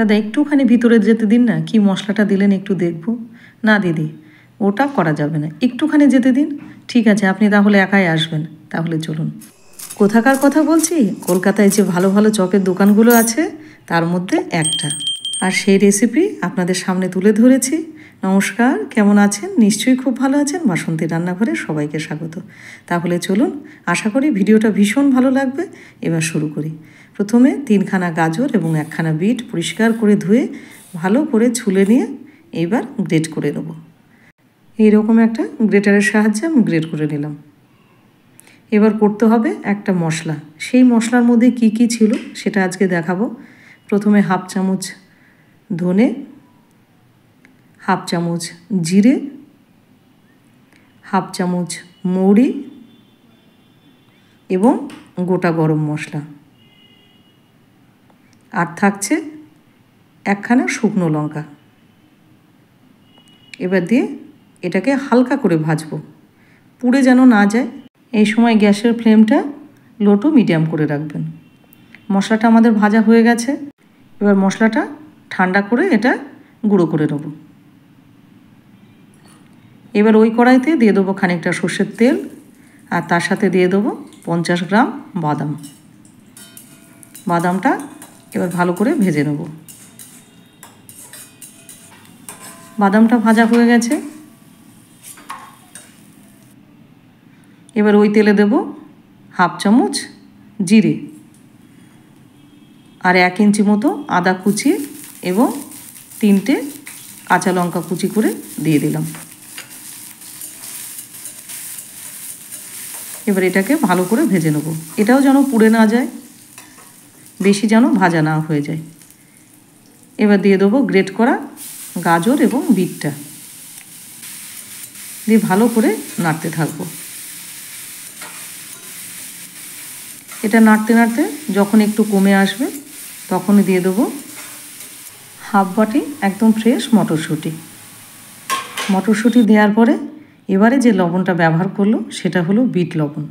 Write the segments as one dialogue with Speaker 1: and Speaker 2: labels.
Speaker 1: দাদা একটুখানি ভিতরে যেতে দিন না, কি মশলাটা দিলেন একটু দেখব। না দিদি, ওটা করা যাবে না, একটুখানি যেতে দিন। ঠিক আছে, আপনি তাহলে একাই আসবেন, তাহলে চলুন। কোথাকার কথা বলছি? কলকাতায় যে ভালো ভালো চপের দোকানগুলো আছে তার মধ্যে একটা, আর সেই রেসিপি আপনাদের সামনে তুলে ধরেছি। নমস্কার, কেমন আছেন? নিশ্চয়ই খুব ভালো আছেন। বাসন্তী রান্নাঘরে সবাইকে স্বাগত। তাহলে চলুন, আশা করি ভিডিওটা ভীষণ ভালো লাগবে। এবার শুরু করি। প্রথমে 3খানা গাজর এবং 1খানা বিট পরিষ্কার করে ধুয়ে ভালো করে ছুলে নিয়ে এইবার গ্রেট করে নেব। এইরকম একটা গ্রেটারের সাহায্যে আমি গ্রেট করে নিলাম। এবার করতে হবে একটা মশলা। সেই মশলার মধ্যে কি কি ছিল সেটা আজকে দেখাবো। প্রথমে 1/2 চামচ ধনে, 1/2 চামচ জিরে, 1/2 চামচ মৌরি এবং গোটা গরম মশলা, আর থাকছে 1খানা শুকনো লঙ্কা। এবার দিয়ে এটাকে হালকা করে ভাজবো, পুড়ে যেন না যায়। এই সময় গ্যাসের ফ্লেমটা লো টু মিডিয়াম করে রাখবেন। মশলাটা আমাদের ভাজা হয়ে গেছে। এবার মশলাটা ঠান্ডা করে এটা গুঁড়ো করে নেব। এবার ওই কড়াইতে দিয়ে দেবো খানিকটা সর্ষের তেল, আর তার সাথে দিয়ে দেবো 50 গ্রাম বাদাম। বাদামটা এবার ভালো করে ভেজে নেব। বাদামটা ভাজা হয়ে গেছে। এবার ওই তেলে দেব 1/2 চামচ জিরে, আর 1 ইঞ্চি মতো আদা কুচি এবং 3টে কাঁচা লঙ্কা কুচি করে দিয়ে দিলাম। এবার এটাকে ভালো করে ভেজে নেব। এটাও যেন পুড়ে না যায়, বেশি যেন ভাজা না হয়ে যায়। এবার দিয়ে দেবো গ্রেট করা গাজর এবং বিটটা, দিয়ে ভালো করে নাড়তে থাকবো। এটা নাড়তে নাড়তে যখন একটু কমে আসবে তখনই দিয়ে দেবো 1/2 বাটি একদম ফ্রেশ মটরশুঁটি। মটরশুঁটি দেওয়ার পরে এবারে যে লবণটা ব্যবহার করলো সেটা হলো বিট লবণ।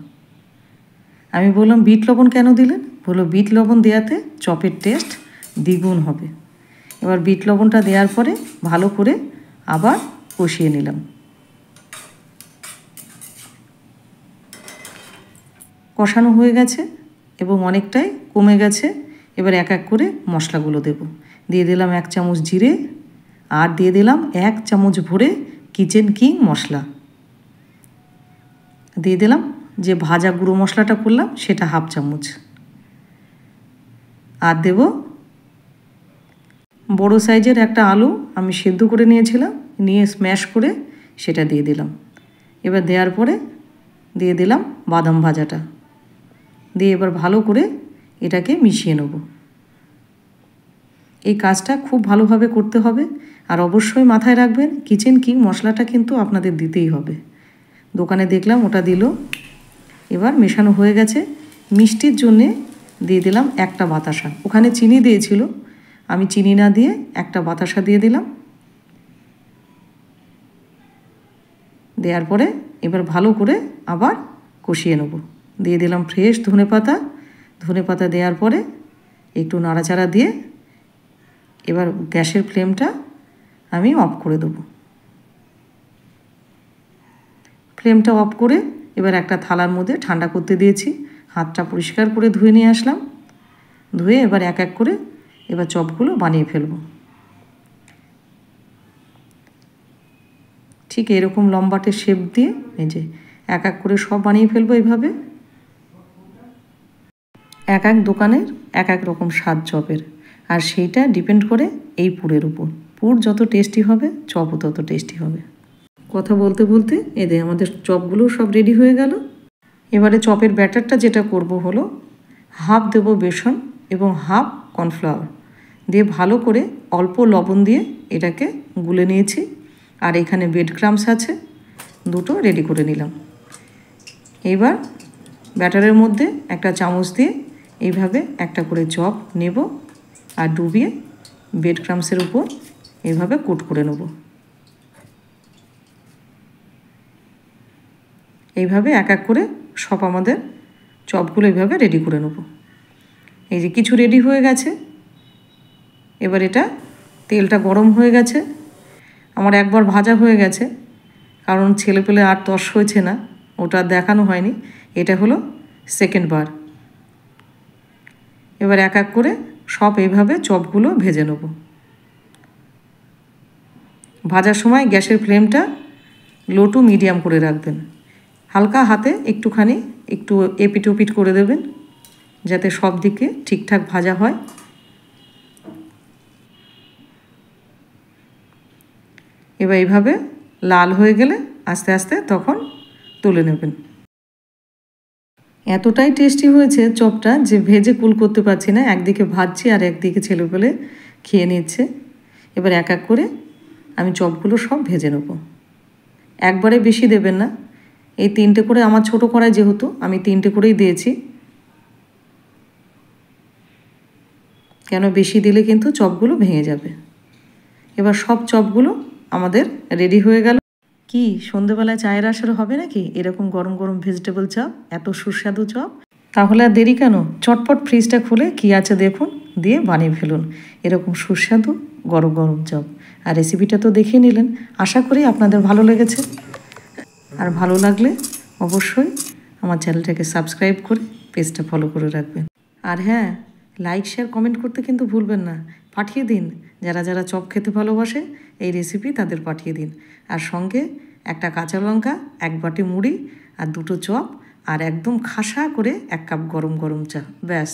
Speaker 1: আমি বললাম বিট লবণ কেন দিলেন? বললো বিট লবণ দেওয়াতে চপের টেস্ট দ্বিগুণ হবে। এবার বিট লবণটা দেওয়ার পরে ভালো করে আবার কষিয়ে নিলাম। কষানো হয়ে গেছে এবং অনেকটাই কমে গেছে। এবার এক এক করে মশলাগুলো দেব। দিয়ে দিলাম 1 চামচ জিরে, আর দিয়ে দিলাম 1 চামচ ভরে কিচেন কিং মশলা। দিয়ে দিলাম যে ভাজা গুঁড়ো মশলাটা করলাম সেটা 1/2 চামচ। আর দেব বড় সাইজের একটা আলু আমি সেদ্ধ করে নিয়েছিলাম, নিয়ে স্ম্যাশ করে সেটা দিয়ে দিলাম। এবার দেওয়ার পরে দিয়ে দিলাম বাদাম ভাজাটা, দিয়ে এবার ভালো করে এটাকে মিশিয়ে নেব। এই কাজটা খুব ভালোভাবে করতে হবে, আর অবশ্যই মাথায় রাখবেন কিচেন কিং মশলাটা কিন্তু আপনাদের দিতেই হবে। দোকানে দেখলাম ওটা দিল। এবার মেশানো হয়ে গেছে। মিষ্টির জন্যে দিয়ে দিলাম একটা বাতাসা। ওখানে চিনি দিয়েছিল, আমি চিনি না দিয়ে একটা বাতাসা দিয়ে দিলাম। দেওয়ার পরে এবার ভালো করে আবার কষিয়ে নেব। দিয়ে দিলাম ফ্রেশ ধনেপাতা। ধনেপাতা দেওয়ার পরে একটু নাড়াচাড়া দিয়ে এবার গ্যাসের ফ্লেমটা আমি অফ করে দেব। ফ্লেমটা অফ করে এবার একটা থালার মধ্যে ঠান্ডা করতে দিয়েছি। হাতটা পরিষ্কার করে ধুয়ে নিয়ে আসলাম। ধুয়ে এবার এক এক করে এবার চপগুলো বানিয়ে ফেলব। ঠিক এরকম লম্বাটে শেপ দিয়ে এই যে এক এক করে সব বানিয়ে ফেলবো এইভাবে। এক এক দোকানের এক এক রকম স্বাদ চপের, আর সেইটা ডিপেন্ড করে এই পুরের উপর। পুর যত টেস্টি হবে চপও তত টেস্টি হবে। কথা বলতে বলতে এদের আমাদের চপগুলো সব রেডি হয়ে গেল। এবারে চপের ব্যাটারটা যেটা করব হলো 1/2 দেব বেসন এবং 1/2 কর্নফ্লাওয়ার দিয়ে ভালো করে অল্প লবণ দিয়ে এটাকে গুলে নিয়েছি। আর এখানে ব্রেড ক্রাম্বস আছে, 2টো রেডি করে নিলাম। এইবার ব্যাটারের মধ্যে একটা চামচ দিয়ে এইভাবে একটা করে চপ নেব, আর ডুবিয়ে ব্রেড ক্রাম্বসের উপর এইভাবে কোট করে নেব। এইভাবে এক এক করে সব আমাদের চপগুলো এইভাবে রেডি করে নেব। এই যে কিছু রেডি হয়ে গেছে। এবার এটা তেলটা গরম হয়ে গেছে, আমার একবার ভাজা হয়ে গেছে, কারণ ছেলে পেলে আর তস হয়েছে না, ওটা দেখানো হয়নি, এটা হলো সেকেন্ড বার। এবার এক এক করে সব এইভাবে চপগুলো ভেজে নেব। ভাজার সময় গ্যাসের ফ্লেমটা লো টু মিডিয়াম করে রাখবেন, হালকা হাতে একটুখানি একটু এপিট ওপিট করে দেবেন যাতে সব দিকে ঠিকঠাক ভাজা হয়। এবার এইভাবে লাল হয়ে গেলে আস্তে আস্তে তখন তুলে নেবেন। এতটাই টেস্টি হয়েছে চপটা যে ভেজে কুল করতে পারছি না, একদিকে ভাজছি আর একদিকে ছেলেপেলে খেয়ে নিচ্ছে। এবার এক এক করে আমি চপগুলো সব ভেজে নেব, একবারে বেশি দেবেন না, এই 3টে করে, আমার ছোটো কড়াই যেহেতু আমি 3টে করেই দিয়েছি, কেন বেশি দিলে কিন্তু চপগুলো ভেঙে যাবে। এবার সব চপগুলো আমাদের রেডি হয়ে গেল। কি সন্ধেবেলায় চায়ের আসরে হবে নাকি এরকম গরম গরম ভেজিটেবল চপ, এত সুস্বাদু চপ? তাহলে আর দেরি কেন, চটপট ফ্রিজটা খুলে কি আছে দেখুন, দিয়ে বানিয়ে ফেলুন এরকম সুস্বাদু গরম গরম চপ। আর রেসিপিটা তো দেখে নিলেন, আশা করি আপনাদের ভালো লেগেছে। আর ভালো লাগলে অবশ্যই আমার চ্যানেলটাকে সাবস্ক্রাইব করে পেজটা ফলো করে রাখবেন। আর হ্যাঁ, লাইক শেয়ার কমেন্ট করতে কিন্তু ভুলবেন না, পাঠিয়ে দিন, যারা যারা চপ খেতে ভালোবাসে এই রেসিপি তাদের পাঠিয়ে দিন। আর সঙ্গে একটা কাঁচা লঙ্কা, 1 বাটি মুড়ি আর 2টো চপ আর একদম খাসা করে 1 কাপ গরম গরম চা, ব্যাস।